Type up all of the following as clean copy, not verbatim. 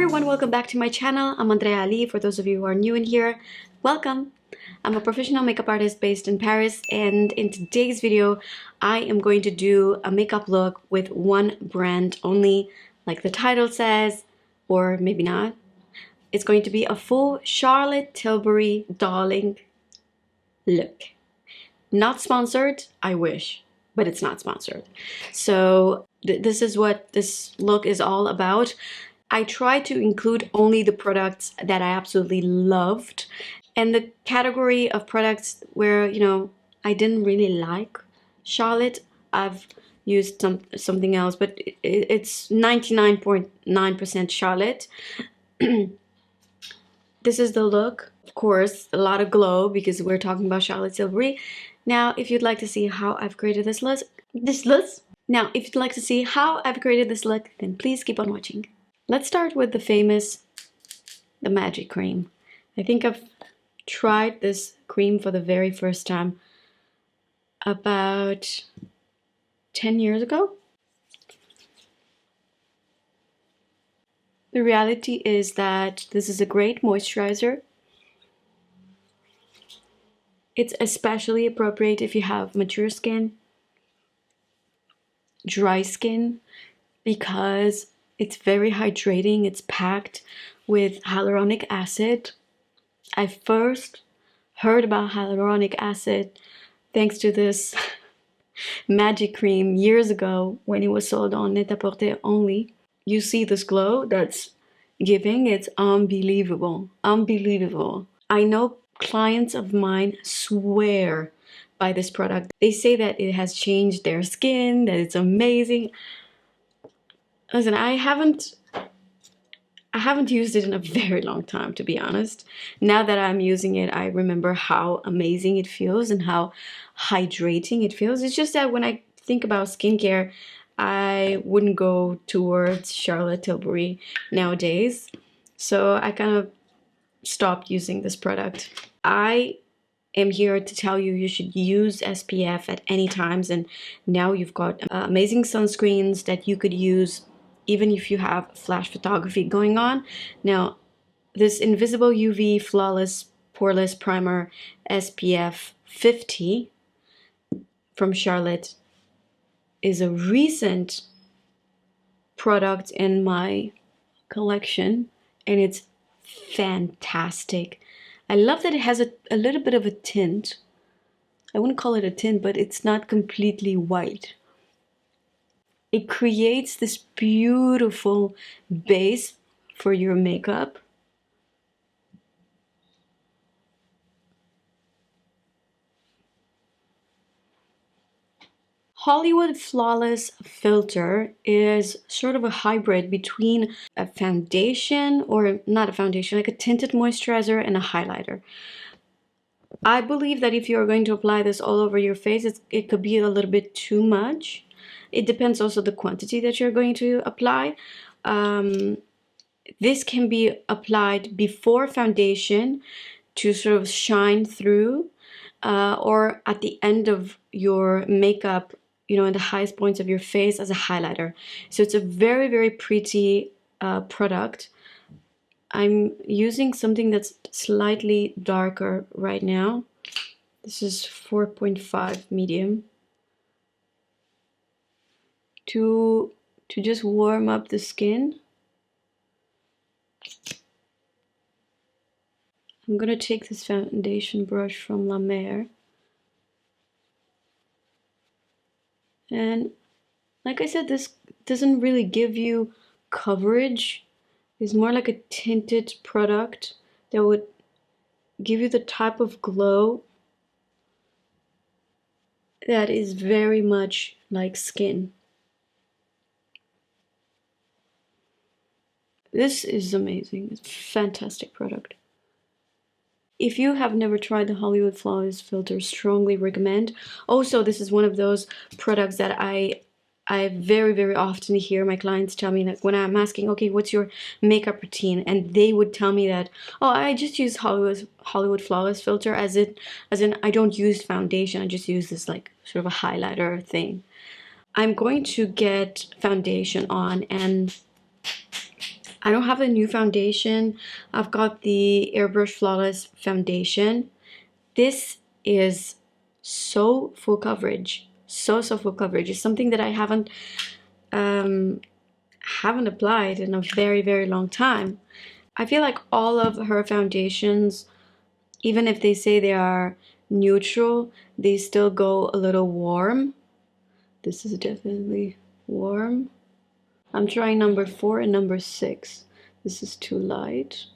everyone, welcome back to my channel. I'm Andreea Ali. For those of you who are new in here, welcome. I'm a professional makeup artist based in Paris, and in today's video I am going to do a makeup look with one brand only, like the title says, or maybe not. It's going to be a full Charlotte Tilbury Darling look. Not sponsored, I wish, but it's not sponsored. So this is what this look is all about. I try to include only the products that I absolutely loved, and the category of products where, you know, I didn't really like Charlotte, I've used something else, but it's 99.9% Charlotte. This is the look. Of course, a lot of glow because we're talking about Charlotte Tilbury. Now, if you'd like to see how I've created this look, then please keep on watching. Let's start with the magic cream. I think I've tried this cream for the very first time about 10 years ago. The reality is that this is a great moisturizer. It's especially appropriate if you have mature skin, dry skin, because it's very hydrating. It's packed with hyaluronic acid. I first heard about hyaluronic acid thanks to this magic cream years ago when it was sold on Net-a-Porter only. You see this glow that's giving, it's unbelievable, unbelievable. I know clients of mine swear by this product. They say that it has changed their skin, that it's amazing. Listen, I haven't used it in a very long time, to be honest. Now that I'm using it, I remember how amazing it feels and how hydrating it feels. It's just that when I think about skincare, I wouldn't go towards Charlotte Tilbury nowadays. So I kind of stopped using this product. I am here to tell you should use SPF at any times, and now you've got amazing sunscreens that you could use even if you have flash photography going on. Now, this Invisible UV Flawless Poreless Primer SPF 50 from Charlotte is a recent product in my collection, and it's fantastic. I love that it has a little bit of a tint. I wouldn't call it a tint, but it's not completely white. It creates this beautiful base for your makeup. Hollywood Flawless Filter is sort of a hybrid between a foundation, or not a foundation, like a tinted moisturizer and a highlighter. I believe that if you're going to apply this all over your face, it could be a little bit too much. It depends also the quantity that you're going to apply. This can be applied before foundation to sort of shine through, or at the end of your makeup, you know, in the highest points of your face as a highlighter. So it's a very, very pretty product. I'm using something that's slightly darker right now. This is 4.5 medium. To just warm up the skin. I'm gonna take this foundation brush from La Mer, and like I said, this doesn't really give you coverage. It's more like a tinted product that would give you the type of glow that is very much like skin. This is amazing. It's a fantastic product. If you have never tried the Hollywood Flawless Filter, strongly recommend. Also, this is one of those products that I very, very often hear my clients tell me, like when I'm asking, okay, what's your makeup routine? And they would tell me that, oh, I just use Hollywood Flawless Filter as in I don't use foundation. I just use this like sort of a highlighter thing. I'm going to get foundation on, and I don't have a new foundation. I've got the Airbrush Flawless foundation. This is so full coverage. So full coverage. It's something that I haven't applied in a very long time. I feel like all of her foundations, even if they say they are neutral, they still go a little warm. This is definitely warm. I'm trying number 4 and number 6. This is too light.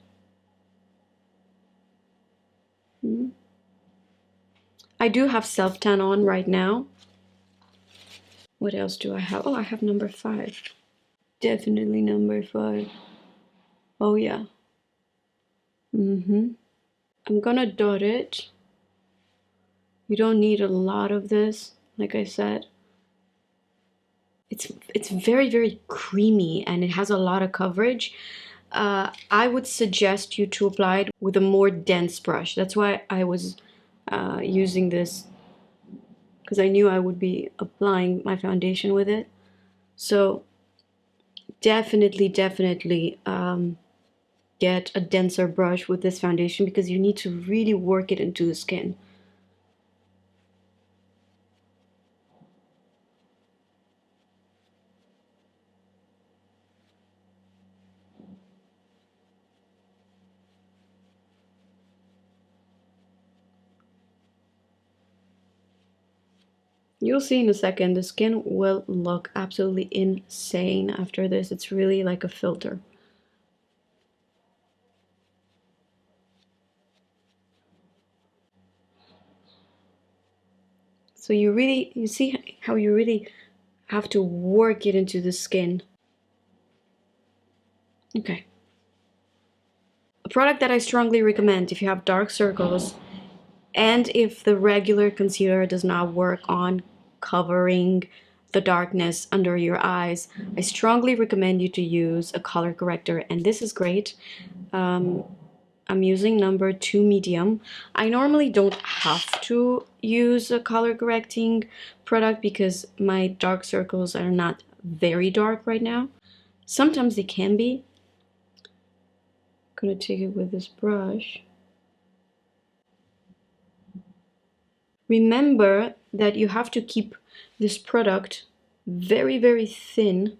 I do have self-tan on right now. What else do I have? Oh, I have number 5. Definitely number 5. Oh yeah. I'm gonna dot it. You don't need a lot of this, like I said. It's very creamy and it has a lot of coverage. I would suggest you to apply it with a more dense brush. That's why I was using this, because I knew I would be applying my foundation with it. So definitely get a denser brush with this foundation, because you need to really work it into the skin. You'll see in a second, the skin will look absolutely insane after this. It's really like a filter. So you see how you really have to work it into the skin. Okay. A product that I strongly recommend if you have dark circles and if the regular concealer does not work on covering the darkness under your eyes, I strongly recommend you to use a color corrector, and this is great. I'm using number 2 medium. I normally don't have to use a color correcting product because my dark circles are not very dark right now. Sometimes they can be. I'm gonna take it with this brush. Remember that you have to keep this product very thin,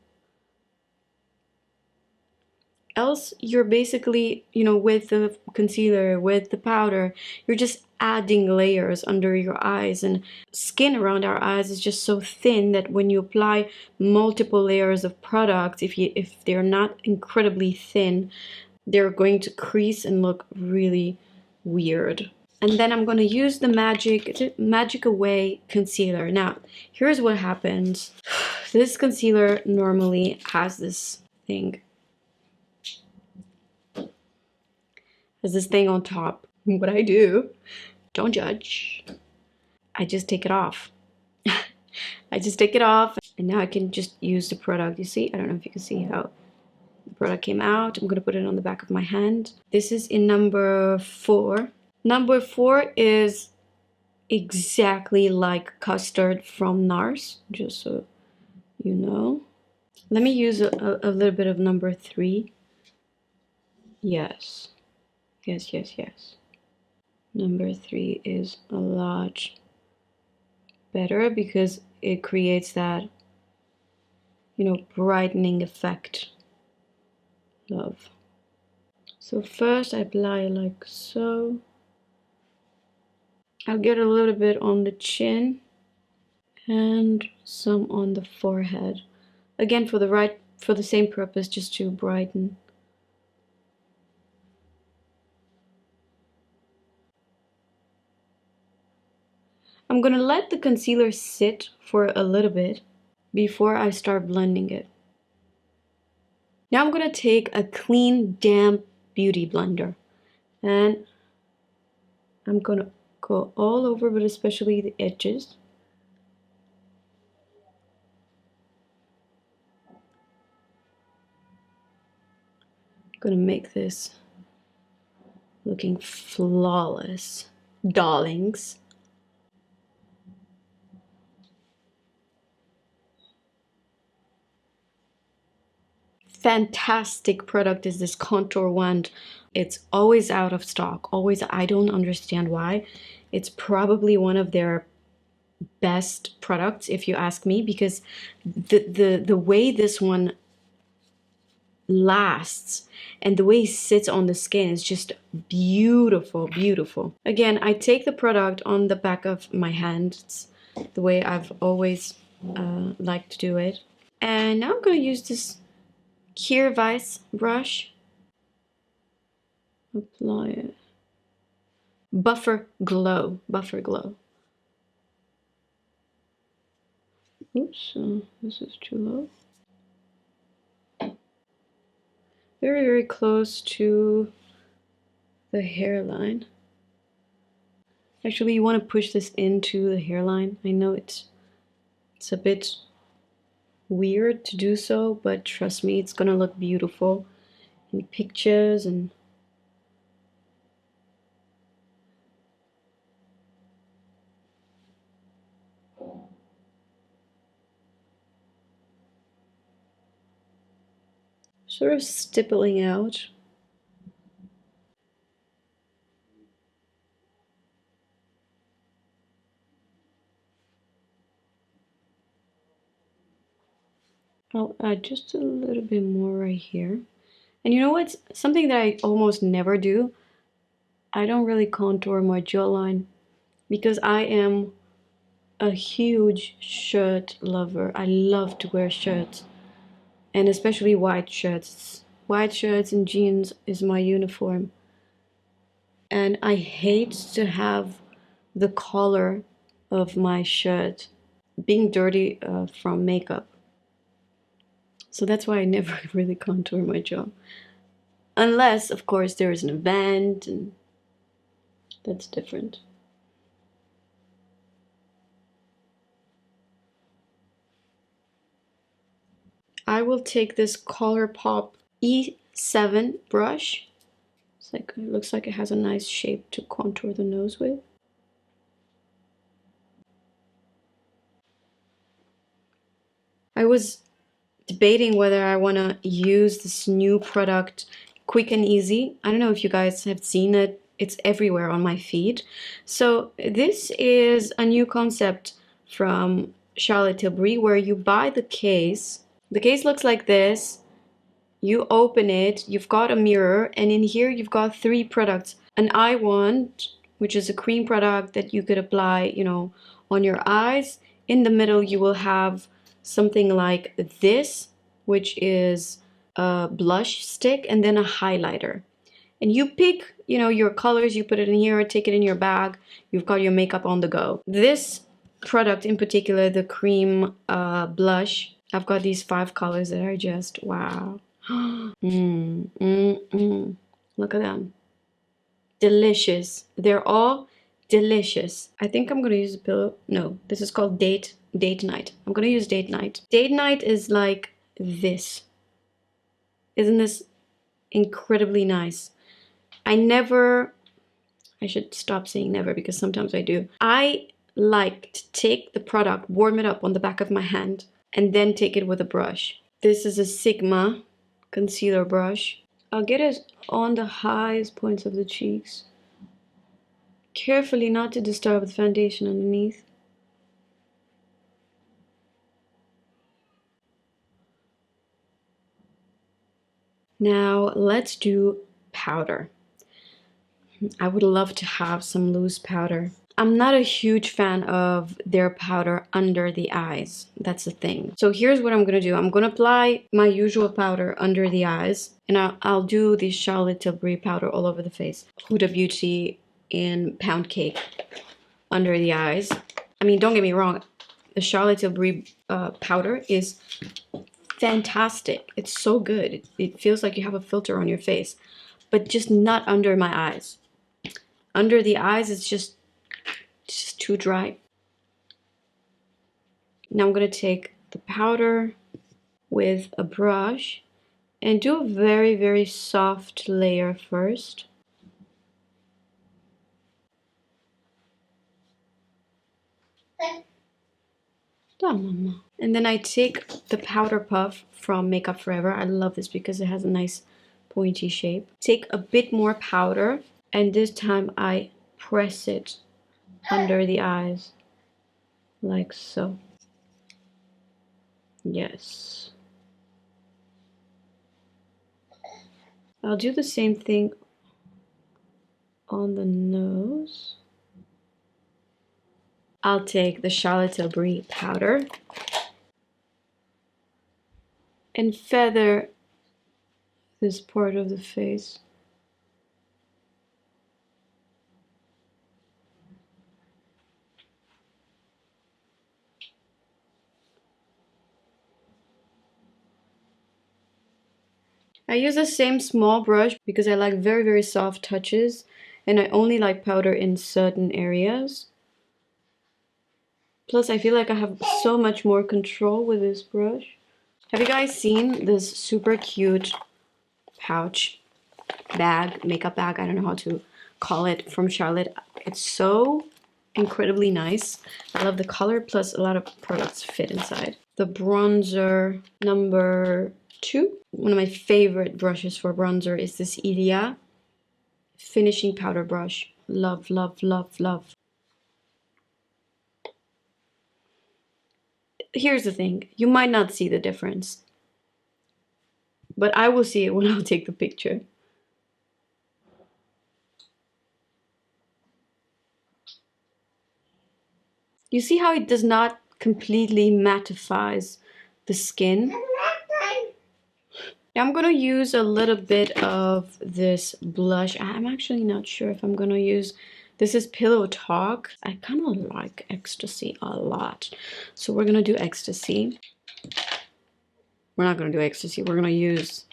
else you're basically, with the concealer, with the powder, you're just adding layers under your eyes, and skin around our eyes is just so thin that when you apply multiple layers of product, if they're not incredibly thin, they're going to crease and look really weird. And then I'm going to use the Magic Away concealer. Now, here's what happens. This concealer normally has this thing. Has this thing on top. What I do, don't judge, I just take it off. I just take it off, and now I can just use the product. You see, I don't know if you can see how the product came out. I'm going to put it on the back of my hand. This is in number 4. Number 4 is exactly like Custard from NARS, just so you know. Let me use a little bit of number 3. Yes. Number 3 is a lot better because it creates that, brightening effect. Love. So first I apply like so. I'll get a little bit on the chin and some on the forehead. Again, for the same purpose, just to brighten. I'm gonna let the concealer sit for a little bit before I start blending it. Now I'm gonna take a clean, damp beauty blender, and I'm gonna go all over, but especially the edges. I'm gonna make this looking flawless, darlings. fantastic product is this contour wand. It's always out of stock, always. I don't understand why. It's probably one of their best products if you ask me, because the way this one lasts and the way it sits on the skin is just beautiful, beautiful. Again, I take the product on the back of my hand. It's the way I've always liked to do it. And now I'm going to use this Refy brush. Apply it. Buffer Glow. Buffer Glow. Oops, this is too low. Very, very close to the hairline. Actually, you want to push this into the hairline. I know it's a bit weird to do so, but trust me, it's gonna look beautiful in pictures. And sort of stippling out. I'll add just a little bit more right here. And you know what's something that I almost never do? I don't really contour my jawline because I am a huge shirt lover. I love to wear shirts, and especially white shirts. White shirts and jeans is my uniform. And I hate to have the collar of my shirt being dirty from makeup. So that's why I never really contour my jaw. Unless, of course, there is an event, and that's different. I will take this ColourPop E7 brush. It looks like it has a nice shape to contour the nose with. I was debating whether I want to use this new product, Quick and Easy. I don't know if you guys have seen it. It's everywhere on my feed. So this is a new concept from Charlotte Tilbury where you buy the case. The case looks like this. You open it, you've got a mirror, and in here you've got 3 products. An eye wand, which is a cream product that you could apply, you know, on your eyes. In the middle you will have something like this, which is a blush stick, and then a highlighter. And you pick, you know, your colors, you put it in here, take it in your bag, you've got your makeup on the go. This product in particular, the cream blush, I've got these 5 colors that are just wow. Look at them. Delicious. They're all delicious. I think I'm gonna use a pillow. No, this is called date night. I'm gonna use date night. Date night is like this. Isn't this incredibly nice? I should stop saying never because sometimes I do. I like to take the product, warm it up on the back of my hand, and then take it with a brush. This is a Sigma concealer brush. I'll get it on the highest points of the cheeks. Carefully not to disturb the foundation underneath. Now let's do powder. I would love to have some loose powder. I'm not a huge fan of their powder under the eyes. That's the thing. So here's what I'm gonna do. I'm gonna apply my usual powder under the eyes, and I'll do the Charlotte Tilbury powder all over the face. Huda Beauty in Pound Cake under the eyes. I mean, don't get me wrong, the Charlotte Tilbury powder is fantastic. It's so good. It feels like you have a filter on your face, but just not under my eyes. Under the eyes, it's just too dry. Now I'm going to take the powder with a brush and do a very, very soft layer first. And then I take the powder puff from Makeup Forever. I love this because it has a nice pointy shape. Take a bit more powder, and this time I press it under the eyes, like so. Yes. I'll do the same thing on the nose. I'll take the Charlotte Tilbury powder and feather this part of the face. I use the same small brush because I like very, very soft touches, and I only like powder in certain areas. Plus, I feel like I have so much more control with this brush. Have you guys seen this super cute pouch bag, makeup bag? I don't know how to call it, from Charlotte. It's so incredibly nice. I love the color, plus a lot of products fit inside. The bronzer number 2. One of my favorite brushes for bronzer is this Ilia finishing powder brush. Love, love, love, love. Here's the thing, you might not see the difference, but I will see it when I'll take the picture. You see how it does not completely mattifies the skin? I'm gonna use a little bit of this blush. I'm actually not sure if I'm gonna use, this is Pillow Talk. I kind of like Ecstasy a lot. So we're gonna do Ecstasy. We're not gonna do Ecstasy, we're gonna use,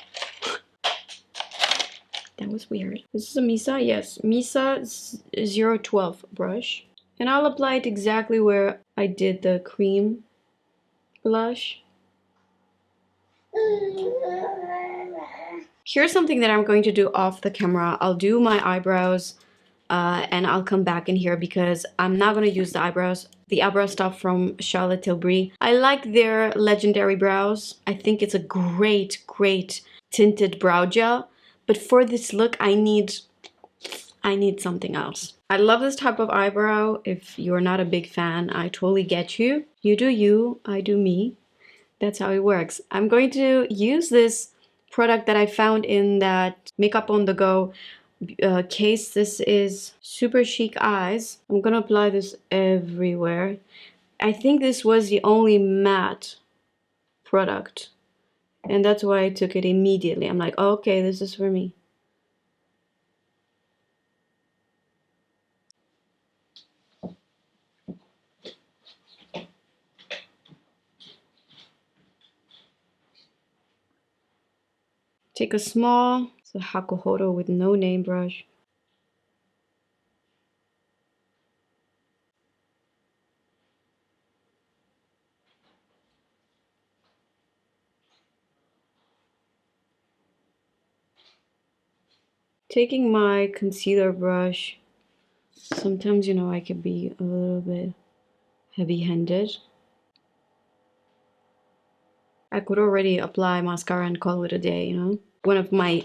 that was weird. This is a Misa, yes. Misa 012 brush. And I'll apply it exactly where I did the cream blush. Here's something that I'm going to do off the camera. I'll do my eyebrows and I'll come back in here because I'm not going to use the eyebrow stuff from Charlotte Tilbury. I like their Legendary Brows. I think it's a great, great tinted brow gel. But for this look, I need something else. I love this type of eyebrow. If you're not a big fan, I totally get you. You do you, I do me. That's how it works. I'm going to use this product that I found in that Makeup on the Go case. This is Super Chic Eyes. I'm gonna apply this everywhere. I think this was the only matte product, and that's why I took it immediately. I'm like, oh, okay, this is for me. Take a small, it's a Hakuhodo with no name brush. Taking my concealer brush, sometimes, you know, I can be a little bit heavy-handed. I could already apply mascara and call it a day, you know? One of my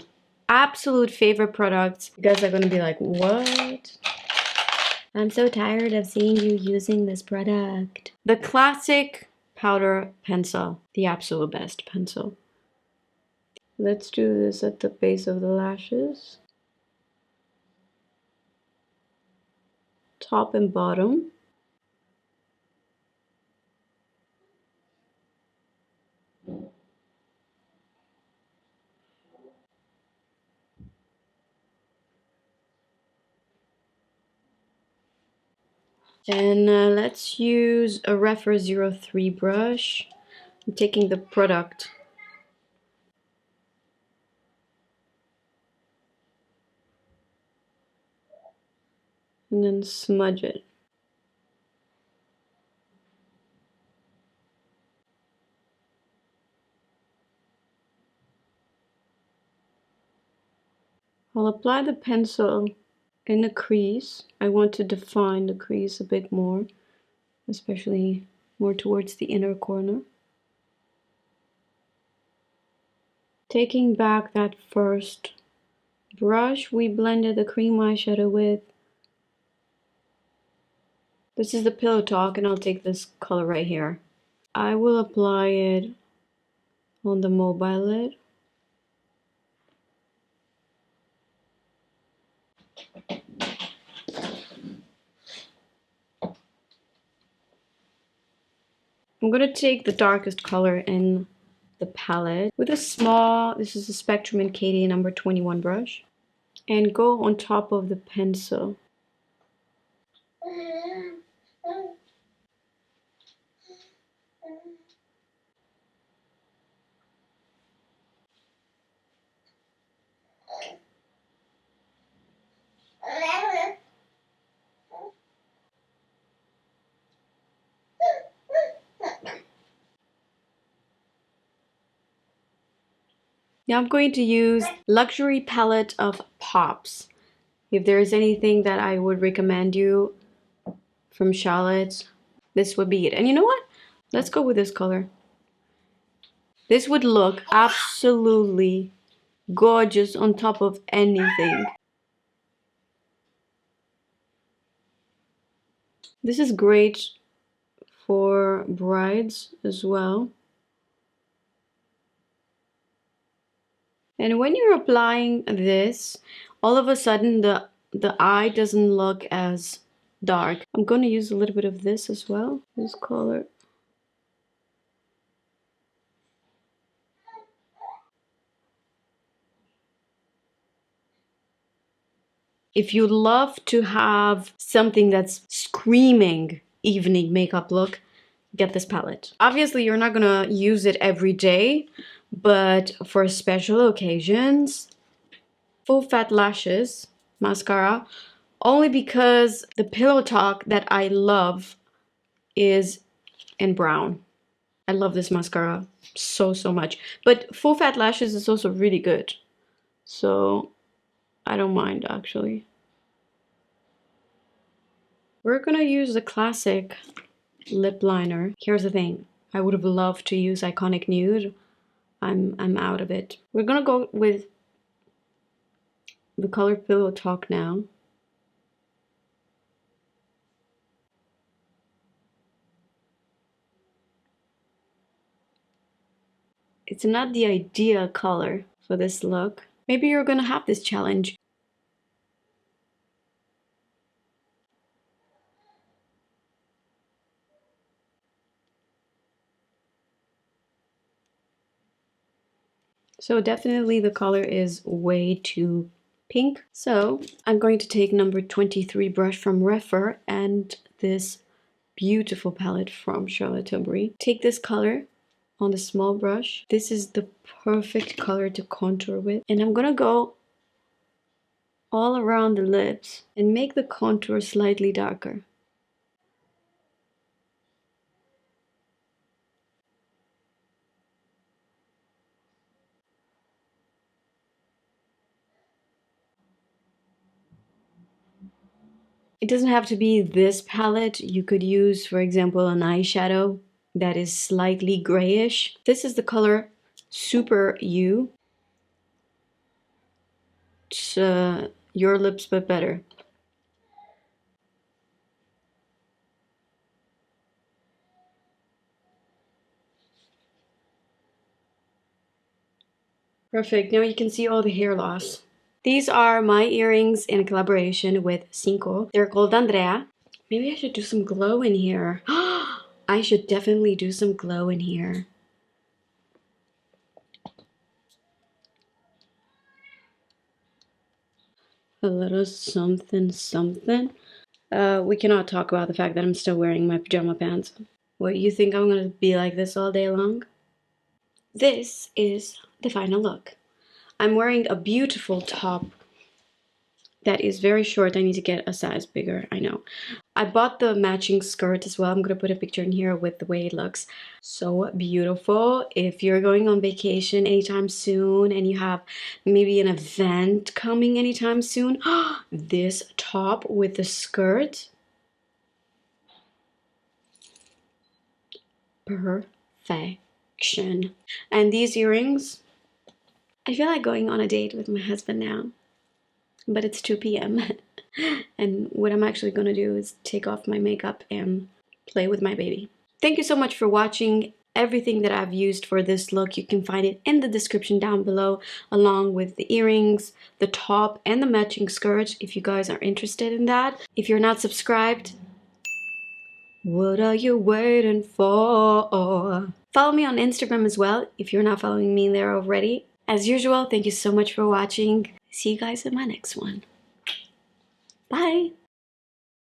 absolute favorite products. You guys are gonna be like, what? I'm so tired of seeing you using this product. The classic powder pencil, the absolute best pencil. Let's do this at the base of the lashes. Top and bottom. And let's use a Refy 03 brush. I'm taking the product. And then smudge it. I'll apply the pencil in the crease. I want to define the crease a bit more, especially more towards the inner corner. Taking back that first brush we blended the cream eyeshadow with. This is the Pillow Talk, and I'll take this color right here. I will apply it on the mobile lid. I'm gonna take the darkest color in the palette with a small, this is a Spectrum and Katie number 21 brush, and go on top of the pencil. Now I'm going to use Luxury Palette of Pops. If there is anything that I would recommend you from Charlotte, this would be it. And you know what? Let's go with this color. This would look absolutely gorgeous on top of anything. This is great for brides as well. And when you're applying this, all of a sudden the eye doesn't look as dark. I'm going to use a little bit of this as well, this color. If you love to have something that's screaming evening makeup look, get this palette. Obviously, you're not gonna use it every day, but for special occasions, full fat lashes mascara, only because the Pillow Talk that I love is in brown. I love this mascara so much. But full fat lashes is also really good, so I don't mind actually. We're gonna use the classic lip liner. Here's the thing, I would have loved to use Iconic Nude. I'm out of it. We're gonna go with the color Pillow Talk now. It's not the ideal color for this look. Maybe you're gonna have this challenge. So definitely the color is way too pink. So I'm going to take number 23 brush from Refy and this beautiful palette from Charlotte Tilbury. Take this color on the small brush. This is the perfect color to contour with. And I'm gonna go all around the lips and make the contour slightly darker. It doesn't have to be this palette. You could use, for example, an eyeshadow that is slightly grayish. This is the color Super You. It's your lips but better. Perfect. Now you can see all the hair loss. These are my earrings in collaboration with Cinco. They're called Andreea. Maybe I should do some glow in here. I should definitely do some glow in here. A little something something. We cannot talk about the fact that I'm still wearing my pajama pants. What, you think I'm gonna be like this all day long? This is the final look. I'm wearing a beautiful top that is very short. I need to get a size bigger, I know. I bought the matching skirt as well. I'm gonna put a picture in here with the way it looks. So beautiful. If you're going on vacation anytime soon and you have maybe an event coming anytime soon, this top with the skirt, perfection. And these earrings, I feel like going on a date with my husband now, but it's 2 p.m. and what I'm actually gonna do is take off my makeup and play with my baby. Thank you so much for watching. Everything that I've used for this look, you can find it in the description down below, along with the earrings, the top, and the matching skirt if you guys are interested in that. If you're not subscribed, what are you waiting for? Follow me on Instagram as well if you're not following me there already. As usual, thank you so much for watching. See you guys in my next one. Bye!